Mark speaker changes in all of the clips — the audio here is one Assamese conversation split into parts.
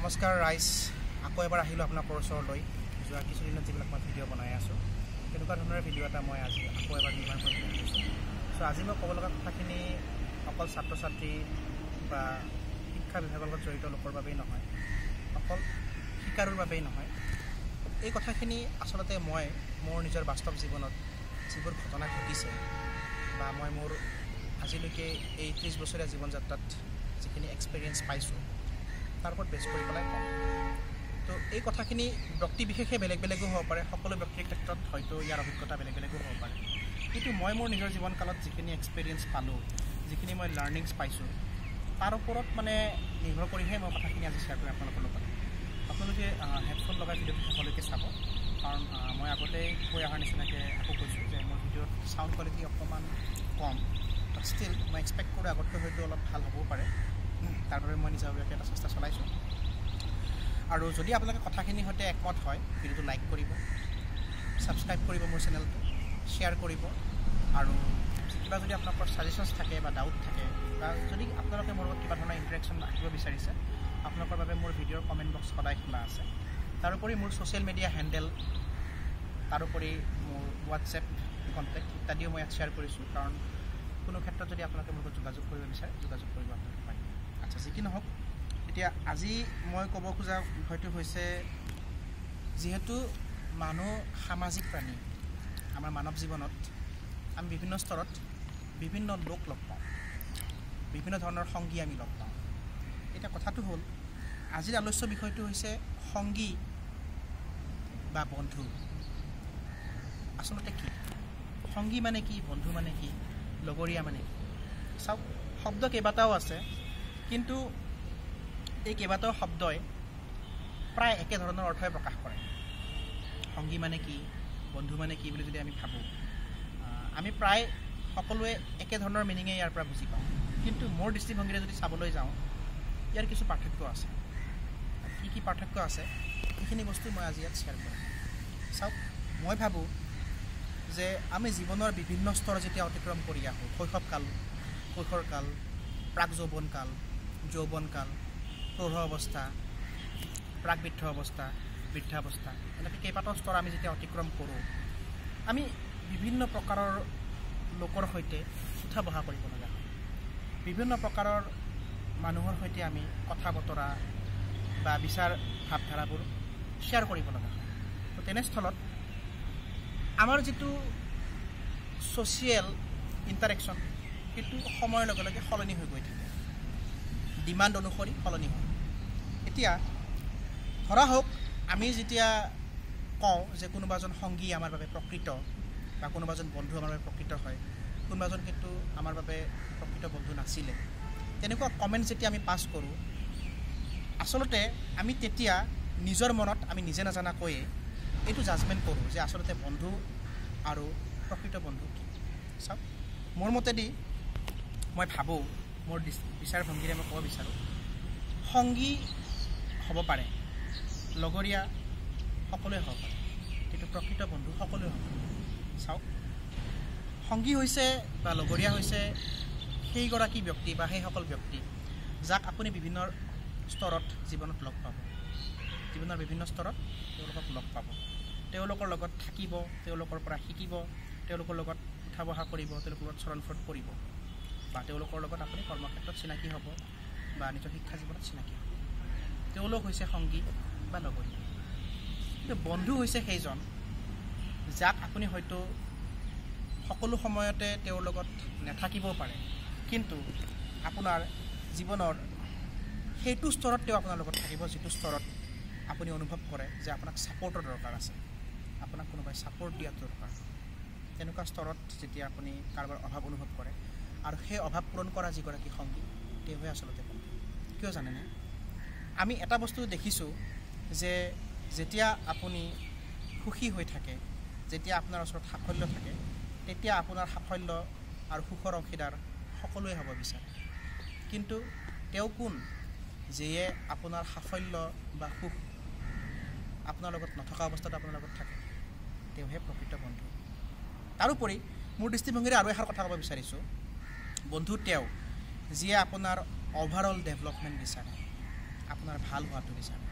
Speaker 1: নমস্কাৰ ৰাইজ, আকৌ এবাৰ আহিলোঁ আপোনালোকৰ ওচৰলৈ। যোৱা কিছুদিনত যিবিলাক মই ভিডিঅ' বনাই আছোঁ তেনেকুৱা ধৰণৰ ভিডিঅ' এটা মই আজি আকৌ এবাৰ নিৰ্মাণ কৰি আহিছোঁ। চ' আজি মই ক'ব লগা কথাখিনি অকল ছাত্ৰ ছাত্ৰী বা শিক্ষা বিভাগৰ লগত জড়িত লোকৰ বাবেই নহয়, অকল শিকাৰুৰ বাবেই নহয়। এই কথাখিনি আচলতে মই মোৰ নিজৰ বাস্তৱ জীৱনত যিবোৰ ঘটনা ঘটিছে বা মই মোৰ আজিলৈকে এই 30 বছৰীয়া জীৱন যাত্ৰাত যিখিনি এক্সপিৰিয়েঞ্চ পাইছোঁ তাৰ ওপৰত বেছ কৰি পেলাই কম। তো এই কথাখিনি ব্যক্তি বিশেষে বেলেগ বেলেগো হ'ব পাৰে, সকলো ব্যক্তিৰ ক্ষেত্ৰত হয়তো ইয়াৰ অভিজ্ঞতা বেলেগ বেলেগো হ'ব পাৰে, কিন্তু মই মোৰ নিজৰ জীৱনকালত যিখিনি এক্সপিৰিয়েঞ্চ পালোঁ, যিখিনি মই লাৰ্ণিংছ পাইছোঁ, তাৰ ওপৰত মানে নিৰ্ভৰ কৰিহে মই কথাখিনি আজি শ্বেয়াৰ কৰিম আপোনালোকৰ লগত। আপোনালোকে হেডফোন লগাই ভিডিঅ'টো শেষলৈকে চাব, কাৰণ মই আগতেই কৈ অহাৰ নিচিনাকৈ আকৌ কৈছোঁ যে মোৰ ভিডিঅ'ত চাউণ্ড কোৱালিটি অকণমান কম, বাট ষ্টিল মই এক্সপেক্ট কৰোঁ আগতকৈ হয়তো অলপ ভাল হ'বও পাৰে। তাৰ বাবে মই নিজাববীয়াকৈ এটা চেষ্টা চলাইছোঁ। আৰু যদি আপোনালোকে কথাখিনিৰ সৈতে একমত হয়, ভিডিঅ'টো লাইক কৰিব, ছাবস্ক্ৰাইব কৰিব মোৰ চেনেলটো, শ্বেয়াৰ কৰিব, আৰু কিবা যদি আপোনালোকৰ ছাজেশ্যনছ থাকে বা ডাউট থাকে, বা যদি আপোনালোকে মোৰ লগত কিবা ধৰণৰ ইণ্টাৰেকশ্যন ৰাখিব বিচাৰিছে, আপোনালোকৰ বাবে মোৰ ভিডিঅ'ৰ কমেণ্ট বক্স সদায় খোলা আছে। তাৰোপৰি মোৰ ছ'চিয়েল মিডিয়া হেণ্ডেল, তাৰোপৰি মোৰ হোৱাটছএপ কণ্টেক্ট ইত্যাদিও মই ইয়াত শ্বেয়াৰ কৰিছোঁ, কাৰণ কোনো ক্ষেত্ৰত যদি আপোনালোকে মোৰ লগত যোগাযোগ কৰিব বিচাৰে, যোগাযোগ কৰিব আপোনালোকে পাৰিব। আচ্ছা, যি কি নহওক, এতিয়া আজি মই ক'ব খোজা বিষয়টো হৈছে, যিহেতু মানুহ সামাজিক প্ৰাণী, আমাৰ মানৱ জীৱনত আমি বিভিন্ন স্তৰত বিভিন্ন লোক লগ পাওঁ, বিভিন্ন ধৰণৰ সংগী আমি লগ পাওঁ। এতিয়া কথাটো হ'ল, আজিৰ আলোচ্য বিষয়টো হৈছে সংগী বা বন্ধু। আচলতে কি সংগী মানে কি, বন্ধু মানে কি, লগৰীয়া মানে কি? চাওক, শব্দ কেইবাটাও আছে, কিন্তু এই কেইবাটাও শব্দই প্ৰায় একেধৰণৰ অৰ্থই প্ৰকাশ কৰে। সংগী মানে কি, বন্ধু মানে কি বুলি যদি আমি ভাবোঁ, আমি প্ৰায় সকলোৱে একেধৰণৰ মিনিঙে ইয়াৰ পৰা বুজি পাওঁ, কিন্তু মোৰ দৃষ্টিভংগীৰে যদি চাবলৈ যাওঁ, ইয়াৰ কিছু পাৰ্থক্য আছে। কি কি পাৰ্থক্য আছে সেইখিনি বস্তু মই আজি ইয়াত শ্বেয়াৰ কৰিম। চাওক, মই ভাবোঁ যে আমি জীৱনৰ বিভিন্ন স্তৰ যেতিয়া অতিক্ৰম কৰি আহোঁ, শৈশৱকাল, কৈশোৰকাল, প্ৰাক যৌৱনকাল, যৌৱনকাল, প্ৰৌঢ় অৱস্থা, প্ৰাক বৃদ্ধ অৱস্থা, বৃদ্ধাৱস্থা, এনেকৈ কেইবাটাও স্তৰ আমি যেতিয়া অতিক্ৰম কৰোঁ, আমি বিভিন্ন প্ৰকাৰৰ লোকৰ সৈতে উঠা বহা কৰিব লগা হয়। বিভিন্ন প্ৰকাৰৰ মানুহৰ সৈতে আমি কথা বতৰা বা বিচাৰ ভাৱধাৰাবোৰ শ্বেয়াৰ কৰিব লগা হয়। তো তেনেস্থলত আমাৰ যিটো ছ'চিয়েল ইণ্টাৰেকশ্যন, সেইটো সময়ৰ লগে লগে সলনি হৈ গৈ থাকে, ডিমাণ্ড অনুসৰি সলনি হয়। এতিয়া ধৰা হওক, আমি যেতিয়া কওঁ যে কোনোবা এজন সংগী আমাৰ বাবে প্ৰকৃত, বা কোনোবা এজন বন্ধু আমাৰ বাবে প্ৰকৃত হয়, কোনোবা এজন কিন্তু আমাৰ বাবে প্ৰকৃত বন্ধু নাছিলে, তেনেকুৱা কমেণ্ট যেতিয়া আমি পাছ কৰোঁ, আচলতে আমি তেতিয়া নিজৰ মনত আমি নিজে নজনাকৈয়ে এইটো জাজমেণ্ট কৰোঁ যে আচলতে বন্ধু আৰু প্ৰকৃত বন্ধু কি। চাওক, মোৰ মতেদি মই ভাবোঁ, মোৰ বিচাৰ ভংগীৰে মই ক'ব বিচাৰোঁ, সংগী হ'ব পাৰে, লগৰীয়া সকলোৱে হ'ব পাৰে, কিন্তু প্ৰকৃত বন্ধু সকলোৱে হ'ব পাৰে। চাওক, সংগী হৈছে বা লগৰীয়া হৈছে সেইগৰাকী ব্যক্তি বা সেইসকল ব্যক্তি যাক আপুনি বিভিন্ন স্তৰত জীৱনত লগ পাব, জীৱনৰ বিভিন্ন স্তৰত তেওঁলোকক লগ পাব, তেওঁলোকৰ লগত থাকিব, তেওঁলোকৰ পৰা শিকিব, তেওঁলোকৰ লগত উঠা বহা কৰিব, তেওঁলোকৰ লগত চৰণফট কৰিব, বা তেওঁলোকৰ লগত আপুনি কৰ্মক্ষেত্ৰত চিনাকি হ'ব বা নিজৰ শিক্ষা জীৱনত চিনাকি হ'ব। তেওঁলোক হৈছে সংগী বা লগৰীয়া। কিন্তু বন্ধু হৈছে সেইজন যাক আপুনি হয়তো সকলো সময়তে তেওঁৰ লগত নাথাকিবও পাৰে, কিন্তু আপোনাৰ জীৱনৰ সেইটো স্তৰত তেওঁ আপোনাৰ লগত থাকিব যিটো স্তৰত আপুনি অনুভৱ কৰে যে আপোনাক ছাপৰ্টৰ দৰকাৰ আছে, আপোনাক কোনোবাই ছাপৰ্ট দিয়াৰ দৰকাৰ। তেনেকুৱা স্তৰত যেতিয়া আপুনি কাৰোবাৰ অভাৱ অনুভৱ কৰে, আৰু সেই অভাৱ পূৰণ কৰা যিগৰাকী সংগী, তেওঁহে আচলতে বন্ধু। কিয় জানেনে? আমি এটা বস্তু দেখিছোঁ যে যেতিয়া আপুনি সুখী হৈ থাকে, যেতিয়া আপোনাৰ ওচৰত সাফল্য থাকে, তেতিয়া আপোনাৰ সাফল্য আৰু সুখৰ অংশীদাৰ সকলোৱে হ'ব বিচাৰে। কিন্তু তেওঁ কোন, যিয়ে আপোনাৰ সাফল্য বা সুখ আপোনাৰ লগত নথকা অৱস্থাত আপোনাৰ লগত থাকে, তেওঁহে প্ৰকৃত বন্ধু। তাৰোপৰি মোৰ দৃষ্টিভংগীৰে আৰু এষাৰ কথা ক'ব বিচাৰিছোঁ, বন্ধু তেওঁ যিয়ে আপোনাৰ অভাৰঅল ডেভেলপমেণ্ট বিচাৰে, আপোনাৰ ভাল হোৱাটো বিচাৰে।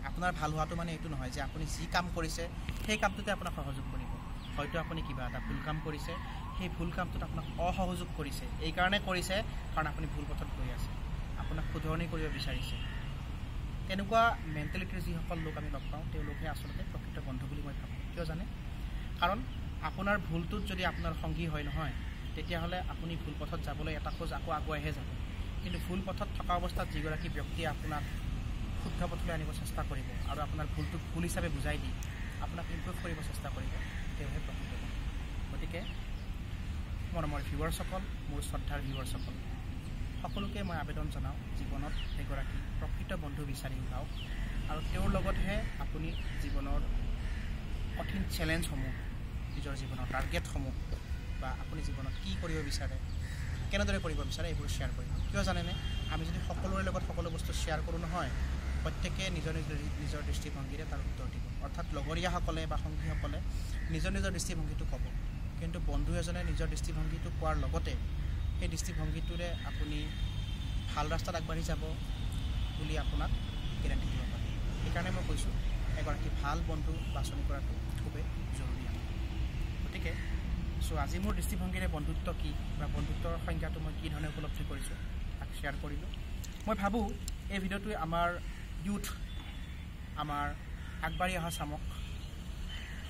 Speaker 1: আপোনাৰ ভাল হোৱাটো মানে এইটো নহয় যে আপুনি যি কাম কৰিছে সেই কামটোতে আপোনাক সহযোগ কৰিব। হয়তো আপুনি কিবা এটা ভুল কাম কৰিছে, সেই ভুল কামটোত আপোনাক অসহযোগ কৰিছে, এইকাৰণে কৰিছে কাৰণ আপুনি ভুল পথত গৈ আছে, আপোনাক শুধৰণি কৰিব বিচাৰিছে। তেনেকুৱা মেণ্টেলিটিৰ যিসকল লোক আমি লগ পাওঁ তেওঁলোকে আচলতে প্ৰকৃত বন্ধু বুলি মই ভাবোঁ। কিয় জানে? কাৰণ আপোনাৰ ভুলটোত যদি আপোনাৰ সংগী হয় নহয়, তেতিয়াহ'লে আপুনি ভুল পথত যাবলৈ এটা খোজ আকৌ আগুৱাইহে যাব। কিন্তু ভুল পথত থকা অৱস্থাত যিগৰাকী ব্যক্তিয়ে আপোনাক শুদ্ধ পথলৈ আনিব চেষ্টা কৰিব আৰু আপোনাৰ ভুলটোক ভুল হিচাপে বুজাই দি আপোনাক ইমপ্ৰুভ কৰিব চেষ্টা কৰিব, তেওঁহে প্ৰকৃত বন্ধু। গতিকে মৰমৰ ভিউৱাৰ্ছসকল, মোৰ শ্ৰদ্ধাৰ ভিউৱাৰ্ছসকল, সকলোকে মই আবেদন জনাওঁ জীৱনত এগৰাকী প্ৰকৃত বন্ধু বিচাৰি ওলাওক আৰু তেওঁৰ লগতহে আপুনি জীৱনৰ কঠিন চেলেঞ্জসমূহ, নিজৰ জীৱনৰ টাৰ্গেটসমূহ বা আপুনি জীৱনত কি কৰিব বিচাৰে, কেনেদৰে কৰিব বিচাৰে এইবোৰ শ্বেয়াৰ কৰিব। কিয় জানেনে? আমি যদি সকলোৰে লগত সকলো বস্তু শ্বেয়াৰ কৰোঁ নহয়, প্ৰত্যেকে নিজৰ দৃষ্টিভংগীৰে তাৰ উত্তৰ দিব। অৰ্থাৎ লগৰীয়াসকলে বা সংগীসকলে নিজৰ দৃষ্টিভংগীটো ক'ব, কিন্তু বন্ধু এজনে নিজৰ দৃষ্টিভংগীটো কোৱাৰ লগতে সেই দৃষ্টিভংগীটোৰে আপুনি ভাল ৰাস্তাত আগবাঢ়ি যাব বুলি আপোনাক গেৰাণ্টি দিব পাৰে। সেইকাৰণে মই কৈছোঁ এগৰাকী ভাল বন্ধু বাছনি কৰাটো খুবেই জৰুৰী। গতিকে আজি মোৰ দৃষ্টিভংগীৰে বন্ধুত্ব কি বা বন্ধুত্বৰ সংজ্ঞাটো মই কি ধৰণে উপলব্ধি কৰিছোঁ তাক শ্বেয়াৰ কৰিলোঁ। মই ভাবোঁ এই ভিডিঅ'টোৱে আমাৰ ইউথ, আমাৰ আগবাঢ়ি অহা চামক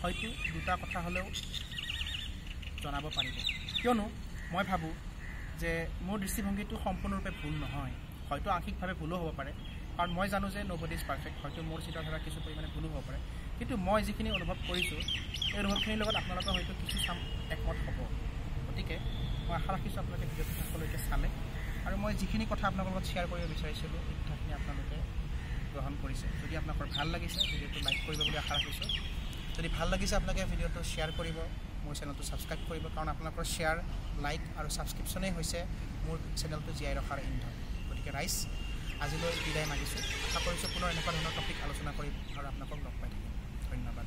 Speaker 1: হয়তো দুটা কথা হ'লেও জনাব পাৰিব। কিয়নো মই ভাবোঁ যে মোৰ দৃষ্টিভংগীটো সম্পূৰ্ণৰূপে ভুল নহয়, হয়তো আংশিকভাৱে ভুলো হ'ব পাৰে, কাৰণ মই জানো যে নবডি ইজ পাৰফেক্ট, হয়তো মোৰ চিন্তাধাৰা কিছু পৰিমাণে ভুলো হ'ব পাৰে, কিন্তু মই যিখিনি অনুভৱ কৰিছোঁ এই অনুভৱখিনিৰ লগত আপোনালোকৰ হয়তো কিছু চাম একমত হ'ব। গতিকে মই আশা ৰাখিছোঁ আপোনালোকে ভিডিঅ'টো শেষলৈকে চালে আৰু মই যিখিনি কথা আপোনালোকৰ লগত শ্বেয়াৰ কৰিব বিচাৰিছিলোঁ এই কথাখিনি আপোনালোকে গ্ৰহণ কৰিছে। যদি আপোনালোকৰ ভাল লাগিছে ভিডিঅ'টো লাইক কৰিব বুলি আশা ৰাখিছোঁ। যদি ভাল লাগিছে আপোনালোকে ভিডিঅ'টো শ্বেয়াৰ কৰিব, মোৰ চেনেলটো ছাবস্ক্ৰাইব কৰিব, কাৰণ আপোনালোকৰ শ্বেয়াৰ, লাইক আৰু ছাবস্ক্ৰিপশ্যনেই হৈছে মোৰ চেনেলটো জীয়াই ৰখাৰ ইন্ধন। গতিকে ৰাইজ আজিলৈ বিদায় মাগিছোঁ। আশা কৰিছোঁ পুনৰ এনেকুৱা ধৰণৰ টপিক আলোচনা কৰিম আৰু আপোনালোকক লগ পাই থাকিম। ধন্যবাদ।